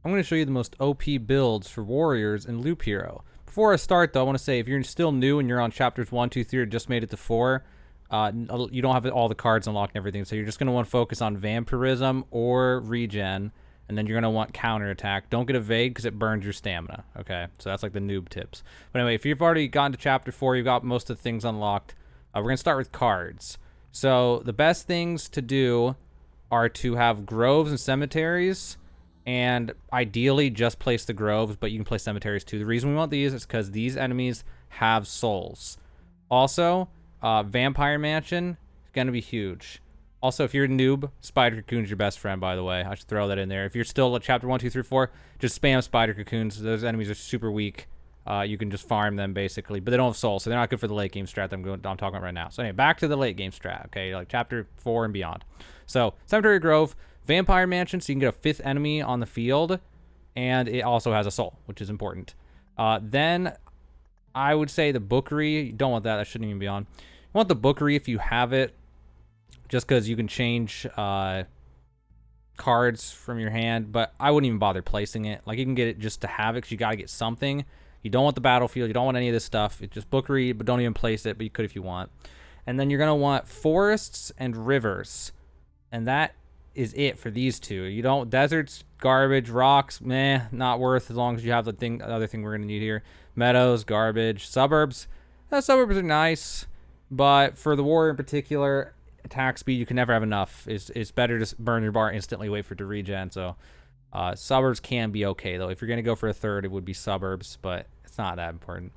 I'm going to show you the most OP builds for warriors in Loop Hero. Before I start, though, I want to say if you're still new and you're on chapters 1, 2, 3, or just made it to 4, you don't have all the cards unlocked and everything, so you're just going to want to focus on vampirism or regen, and then you're going to want counterattack. Don't get evade because it burns your stamina, okay? So that's like the noob tips. But anyway, if you've already gotten to chapter 4, you've got most of the things unlocked. We're going to start with cards. So the best things to do are to have groves and cemeteries, and ideally just place the groves, but you can place cemeteries too. The reason we want these is because these enemies have souls. Also, Vampire Mansion is going to be huge. Also, if you're a noob, Spider Cocoon's your best friend, by the way. I should throw that in there. If you're still at chapter 1, 2, 3, 4, just spam Spider Cocoons. Those enemies are super weak. You can just farm them, basically. But they don't have souls, so they're not good for the late game strat that I'm talking about right now. So anyway, back to the late game strat, okay? Like chapter 4 and beyond. So, Cemetery Grove, Vampire Mansion, so you can get a 5th enemy on the field, and it also has a soul, which is important. Then, I would say the Bookery. You don't want that. That shouldn't even be on. You want the Bookery if you have it, just because you can change cards from your hand, but I wouldn't even bother placing it. Like, you can get it just to have it, because you got to get something. You don't want the battlefield. You don't want any of this stuff. It's just Bookery, but don't even place it, but you could if you want. And then you're going to want forests and rivers, and that is it for these two. You don't deserts, garbage, rocks, meh, not worth as long as you have the other thing we're gonna need here. Meadows, garbage, suburbs. Suburbs are nice, but for the warrior in particular, attack speed you can never have enough. It's better to burn your bar instantly, wait for it to regen. So suburbs can be okay though. If you're gonna go for a third, it would be suburbs, but it's not that important.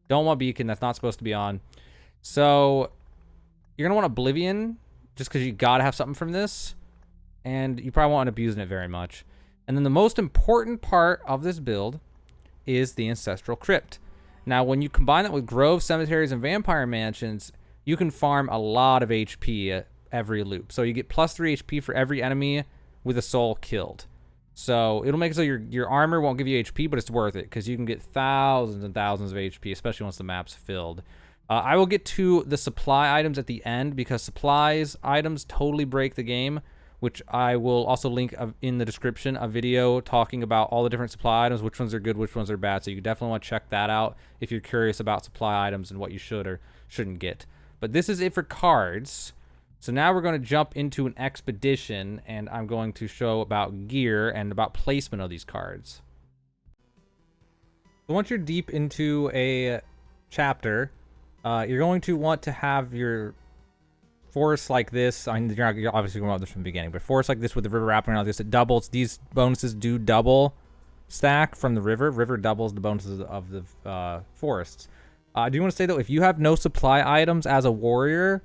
Don't want beacon. That's not supposed to be on. So you're gonna want Oblivion just because you gotta have something from this. And you probably won't end up using it very much. And then the most important part of this build is the Ancestral Crypt. Now, when you combine that with groves, cemeteries, and vampire mansions, you can farm a lot of HP at every loop. So you get plus 3 HP for every enemy with a soul killed. So it'll make it so your armor won't give you HP, but it's worth it because you can get thousands and thousands of HP, especially once the map's filled. I will get to the supply items at the end because supplies items totally break the game, which I will also link in the description, a video talking about all the different supply items, which ones are good, which ones are bad. So you definitely want to check that out if you're curious about supply items and what you should or shouldn't get. But this is it for cards. So now we're going to jump into an expedition, and I'm going to show about gear and about placement of these cards. So once you're deep into a chapter, you're going to want to have your forests like this. I mean, you're obviously going about this from the beginning, but forests like this with the river wrapping around this, it doubles. These bonuses do double stack from the river. River doubles the bonuses of the forests. I do want to say, though, if you have no supply items as a warrior,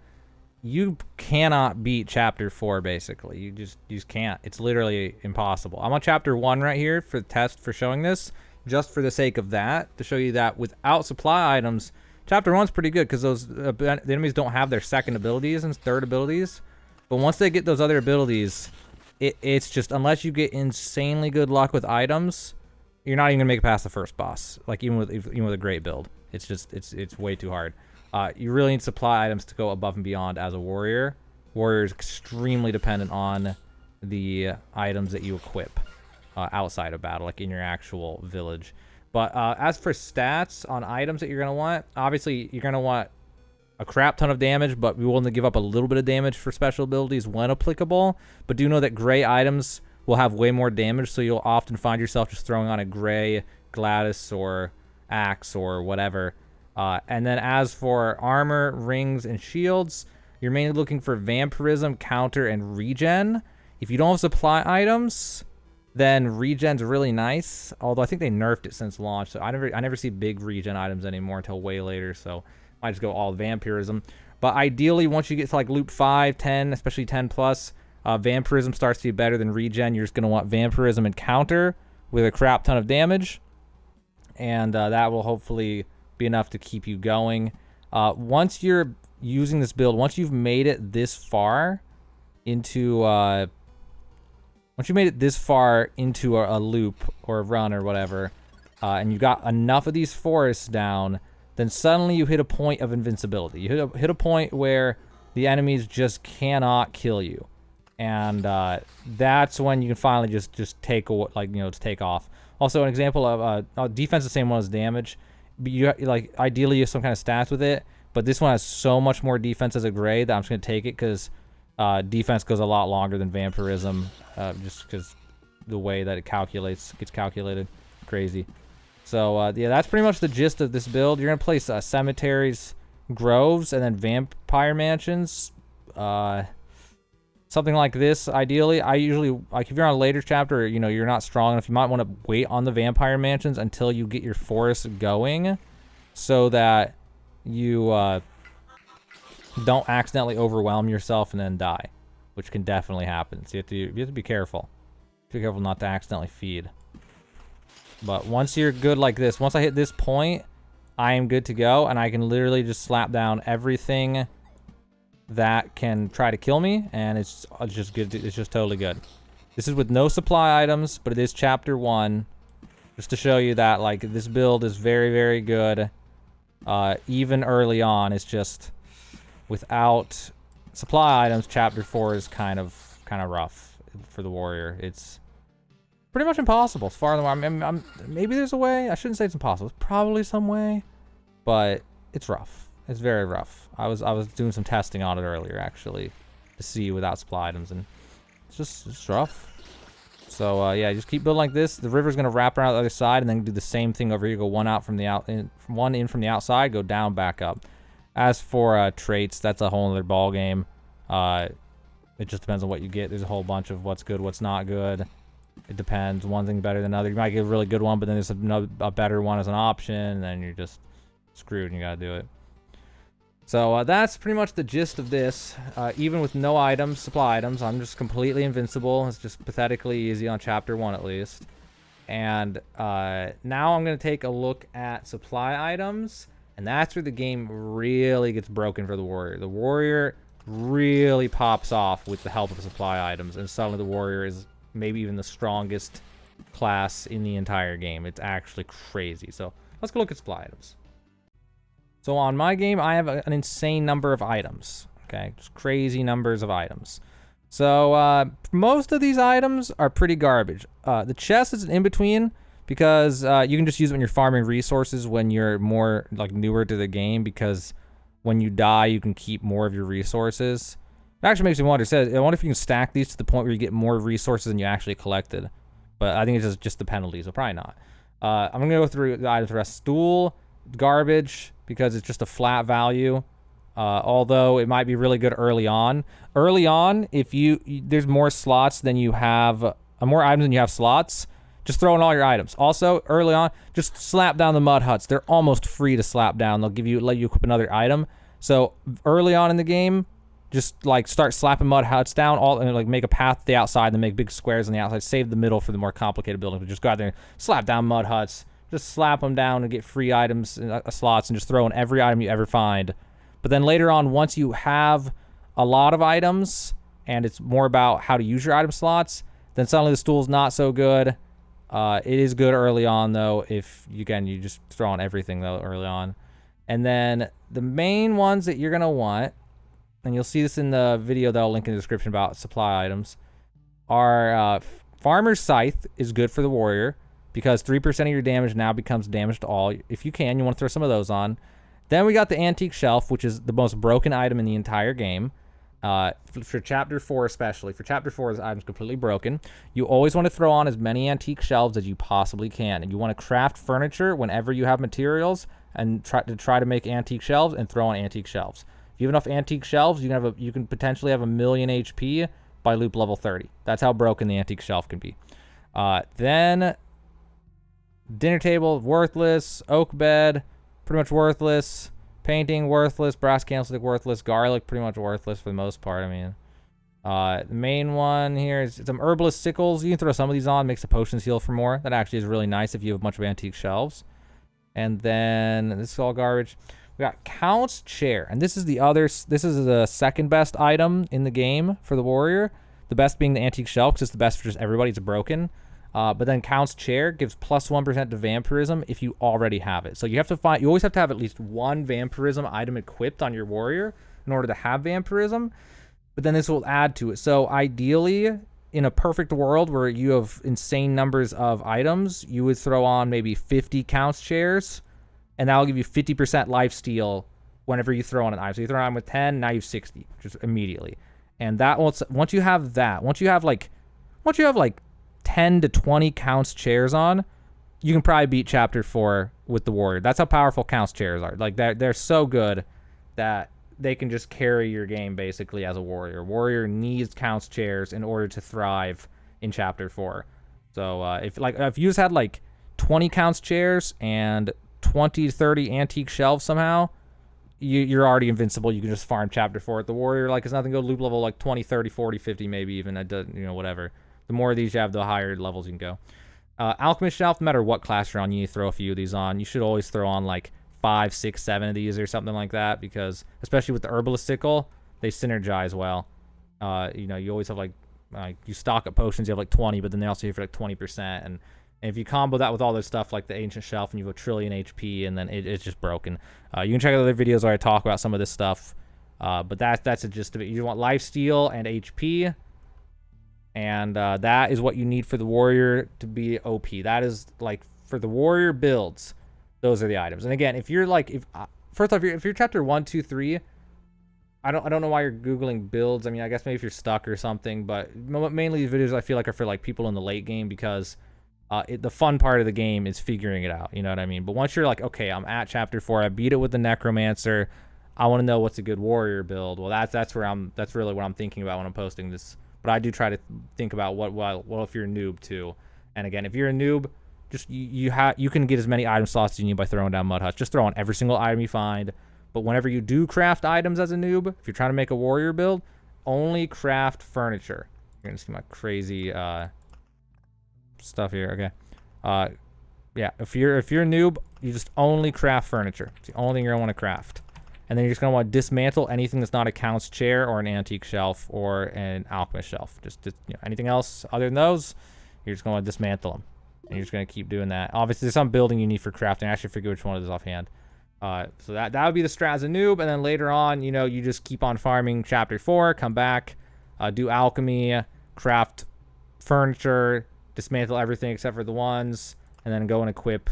you cannot beat chapter 4, basically. You just can't. It's literally impossible. I'm on chapter 1 right here for the test for showing this, just for the sake of that, to show you that without supply items, chapter 1's pretty good because those the enemies don't have their second abilities and third abilities. But once they get those other abilities, it's just, unless you get insanely good luck with items, you're not even going to make it past the first boss. Like, even with a great build. It's just, it's way too hard. You really need supply items to go above and beyond as a warrior. Warrior is extremely dependent on the items that you equip outside of battle, like in your actual village. But as for stats on items that you're going to want, obviously you're going to want a crap ton of damage, but be willing to give up a little bit of damage for special abilities when applicable. But do know that gray items will have way more damage, so you'll often find yourself just throwing on a gray Gladys or axe or whatever. And then as for armor, rings, and shields, you're mainly looking for vampirism, counter, and regen. If you don't have supply items, then regen's really nice, although I think they nerfed it since launch, so I never see big regen items anymore until way later, so I just go all vampirism. But ideally, once you get to like loop 5, 10, especially 10 plus, vampirism starts to be better than regen. You're just going to want vampirism and counter with a crap ton of damage, and that will hopefully be enough to keep you going. Once you're using this build, once you've made it this far into a loop or a run or whatever, and you got enough of these forests down, then suddenly you hit a point of invincibility. You hit a point where the enemies just cannot kill you. and that's when you can finally just take take off. Also, an example of defense is the same one as damage. But you like ideally you have some kind of stats with it, but this one has so much more defense as a gray that I'm just gonna take it because defense goes a lot longer than vampirism, just because the way that it gets calculated, crazy. So yeah, that's pretty much the gist of this build. You're gonna place cemeteries, groves, and then vampire mansions. Something like this, ideally. I usually, like, if you're on a later chapter, you know, you're not strong enough, you might want to wait on the vampire mansions until you get your forest going so that you don't accidentally overwhelm yourself and then die, which can definitely happen. So you have to be careful. Be careful not to accidentally feed. But once you're good like this, once I hit this point, I am good to go, and I can literally just slap down everything that can try to kill me, and it's just good. It's just totally good. This is with no supply items, but it is chapter 1, just to show you that like this build is very, very good. Even early on, it's just without supply items. Chapter 4 is kind of rough for the warrior. It's pretty much impossible as far as I'm maybe there's a way. I shouldn't say it's impossible. It's probably some way, but it's rough. It's very rough. I was doing some testing on it earlier, actually, to see without supply items, and it's rough. So yeah, just keep building like this. The river's gonna wrap around the other side, and then do the same thing over here. Go one in from the outside, go down, back up. As for traits, that's a whole other ball game. It just depends on what you get. There's a whole bunch of what's good, what's not good. It depends. One thing better than another. You might get a really good one, but then there's a better one as an option, and then you're just screwed and you gotta do it. So that's pretty much the gist of this. Even with no items, supply items, I'm just completely invincible. It's just pathetically easy on chapter 1 at least. And now I'm going to take a look at supply items, and that's where the game really gets broken for the warrior. The warrior really pops off with the help of supply items, and suddenly the warrior is maybe even the strongest class in the entire game. It's actually crazy. So let's go look at supply items. So on my game, I have an insane number of items, okay? Just crazy numbers of items. So most of these items are pretty garbage. The chest is an in-between because you can just use it when you're farming resources when you're more like newer to the game, because when you die, you can keep more of your resources. It actually makes me wonder. I wonder if you can stack these to the point where you get more resources than you actually collected. But I think it's just the penalties, so probably not. I'm going to go through the items the rest. Stool, garbage, because it's just a flat value. Although it might be really good early on. Early on, if there's more slots than you have, more items than you have slots, just throw in all your items. Also, early on, just slap down the mud huts. They're almost free to slap down. They'll let you equip another item. So early on in the game, just like start slapping mud huts down, and like make a path to the outside, and then make big squares on the outside. Save the middle for the more complicated buildings. But just go out there and slap down mud huts. Just slap them down and get free items, slots, and just throw in every item you ever find. But then later on, once you have a lot of items, and it's more about how to use your item slots, then suddenly the stool's not so good. It is good early on, though, if, again, you just throw on everything, though, early on. And then the main ones that you're going to want, and you'll see this in the video that I'll link in the description about supply items, are Farmer's Scythe is good for the warrior, because 3% of your damage now becomes damage to all. If you can, you want to throw some of those on. Then we got the Antique Shelf, which is the most broken item in the entire game. For Chapter 4 especially. For Chapter 4, this item's completely broken. You always want to throw on as many antique shelves as you possibly can. And you want to craft furniture whenever you have materials, and try to make antique shelves and throw on antique shelves. If you have enough antique shelves, you can potentially have 1,000,000 HP by loop level 30. That's how broken the Antique Shelf can be. Then dinner table, worthless. Oak bed, pretty much worthless. Painting, worthless. Brass candlestick, worthless. Garlic, pretty much worthless for the most part. I mean, the main one here is some herbalist sickles. You can throw some of these on, makes the potions heal for more. That actually is really nice if you have a bunch of antique shelves. And then this is all garbage. We got Count's chair, and this is the second best item in the game for the warrior. The best being the antique shelf, because it's the best for just everybody. It's broken. But then Count's chair gives plus 1% to vampirism if you already have it. So you always have to have at least one vampirism item equipped on your warrior in order to have vampirism. but then this will add to it. So ideally, in a perfect world where you have insane numbers of items, you would throw on maybe 50 counts chairs, and that'll give you 50% lifesteal whenever you throw on an item. So you throw on with 10, now you have 60, just immediately. And that once you have that, once you have like 10 to 20 counts chairs on, you can probably beat chapter 4 with the warrior. That's how powerful counts chairs are. Like they're so good that they can just carry your game basically as a warrior. Warrior needs counts chairs in order to thrive in chapter 4. So if you just had like 20 counts chairs and 20 to 30 antique shelves somehow, you're already invincible. You can just farm chapter 4 at the warrior. Like, it's nothing, go loop level like 20, 30, 40, 50 maybe even. It does, whatever. The more of these you have, the higher levels you can go. Alchemist shelf, no matter what class you're on, you need to throw a few of these on. You should always throw on like 5, 6, 7 of these or something like that, because especially with the herbalist sickle, they synergize well. You always have like you stock up potions, you have like 20, but then they also hit for like 20%, and if you combo that with all this stuff like the ancient shelf, and you have a trillion HP, and then it's just broken. You can check out other videos where I talk about some of this stuff, but that's the gist of it. You want lifesteal and HP, and that is what you need for the warrior to be OP. That is like for the warrior builds. Those are the items. And again, if you're like, first off, if you're chapter 1, 2, 3, I don't know why you're googling builds. I mean, I guess maybe if you're stuck or something, but mainly these videos I feel like are for like people in the late game, because the fun part of the game is figuring it out. You know what I mean? But once you're like, okay, I'm at chapter 4, I beat it with the necromancer, I want to know what's a good warrior build. Well, that's really what I'm thinking about when I'm posting this. But I do try to think about what if you're a noob too. And again, if you're a noob, just you can get as many item slots as you need by throwing down mud huts. Just throw on every single item you find. But whenever you do craft items as a noob, if you're trying to make a warrior build, only craft furniture. You're gonna see my crazy stuff here. Okay. Yeah. If you're a noob, you just only craft furniture. It's the only thing you're gonna want to craft. And then you're just gonna want to dismantle anything that's not a count's chair or an antique shelf or an alchemist shelf. Just anything else other than those, you're just gonna dismantle them. And you're just going to keep doing that. Obviously, there's some building you need for crafting. I actually forget which one it is offhand. So that would be the strat as a noob. And then later on, you just keep on farming chapter 4, come back, do alchemy, craft furniture, dismantle everything except for the ones, and then go and equip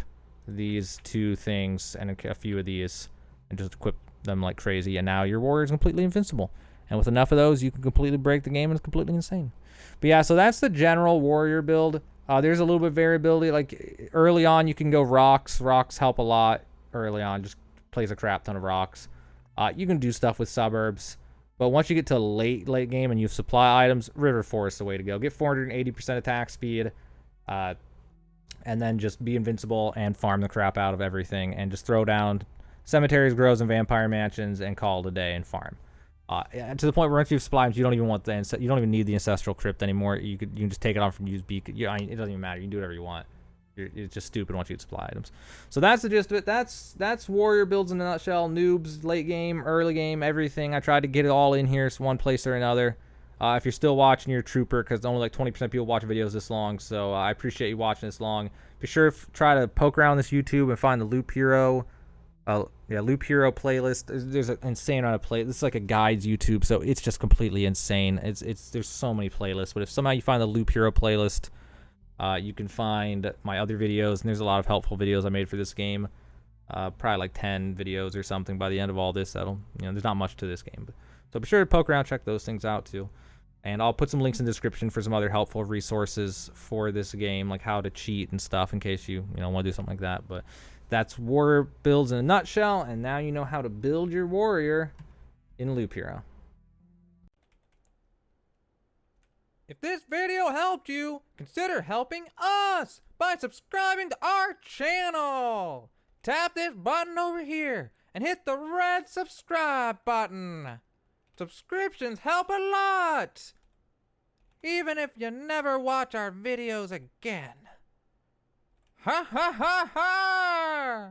these 2 things and a few of these, and just equip them like crazy. And now your warrior is completely invincible. And with enough of those, you can completely break the game, and it's completely insane. But yeah, so that's the general warrior build. There's a little bit of variability. Like early on, you can go rocks. Rocks help a lot early on. Just plays a crap ton of rocks. You can do stuff with suburbs, but once you get to late game and you have supply items, river forest is the way to go. Get 480% attack speed, and then just be invincible and farm the crap out of everything, and just throw down cemeteries, groves, and vampire mansions, and call it a day and farm. To the point where once you have supply items, you don't even need the ancestral crypt anymore. You can just take it off and use beacon. It doesn't even matter. You can do whatever you want. It's just stupid once you get supply items. So that's the gist of it. That's warrior builds in a nutshell. Noobs, late game, early game, everything. I tried to get it all in here, so one place or another. If you're still watching, you're a trooper, because only like 20% of people watch videos this long. So I appreciate you watching this long. Be sure to try to poke around this YouTube and find the Loop Hero. Loop Hero playlist. There's an insane amount of play. This is like a guides YouTube, so it's just completely insane. There's so many playlists. But if somehow you find the Loop Hero playlist, you can find my other videos, and there's a lot of helpful videos I made for this game. Probably like 10 videos or something by the end of all this. There's not much to this game, so be sure to poke around, check those things out too. And I'll put some links in the description for some other helpful resources for this game, like how to cheat and stuff, in case you want to do something like that. But that's warrior builds in a nutshell, and now you know how to build your warrior in Loop Hero. If this video helped you, consider helping us by subscribing to our channel. Tap this button over here and hit the red subscribe button. Subscriptions help a lot, even if you never watch our videos again. Ha ha ha ha!